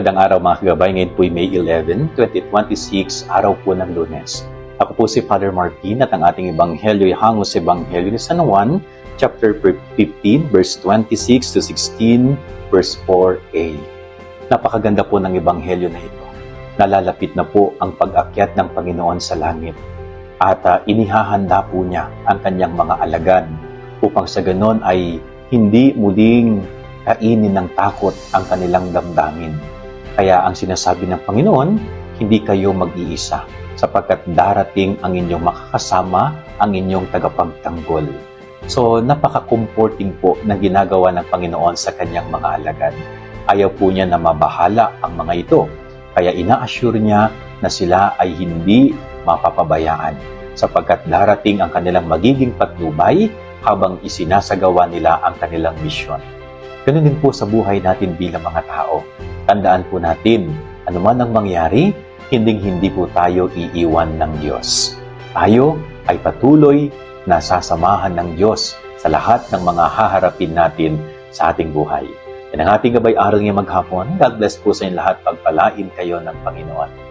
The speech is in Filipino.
Magandang araw mga kagabay. Ngayon po ay May 11, 2026, araw po ng Lunes. Ako po si Father Martin at ang ating ebanghelyo ay hango sa ebanghelyo ni San Juan, chapter 15, verse 26 to 16, verse 4a. Napakaganda po ng ebanghelyo na ito. Nalalapit na po ang pag-akyat ng Panginoon sa langit at inihahanda po niya ang kanyang mga alagad upang sa ganon ay hindi muling kainin ng takot ang kanilang damdamin. Kaya ang sinasabi ng Panginoon, hindi kayo mag-iisa sapagkat darating ang inyong makakasama, ang inyong tagapagtanggol. So napaka-comforting po na ginagawa ng Panginoon sa kanyang mga alagad. Ayaw po niya na mabahala ang mga ito. Kaya ina-assure niya na sila ay hindi mapapabayaan sapagkat darating ang kanilang magiging patnubay habang isinasagawa nila ang kanilang misyon. Ganun din po sa buhay natin bilang mga tao. Tandaan po natin, anuman ang mangyari, hindi po tayo iiwan ng Diyos. Tayo ay patuloy na sasamahan ng Diyos sa lahat ng mga haharapin natin sa ating buhay. Yan ang ating gabay aral ngayong maghapon. God bless po sa inyo lahat. Pagpalain kayo ng Panginoon.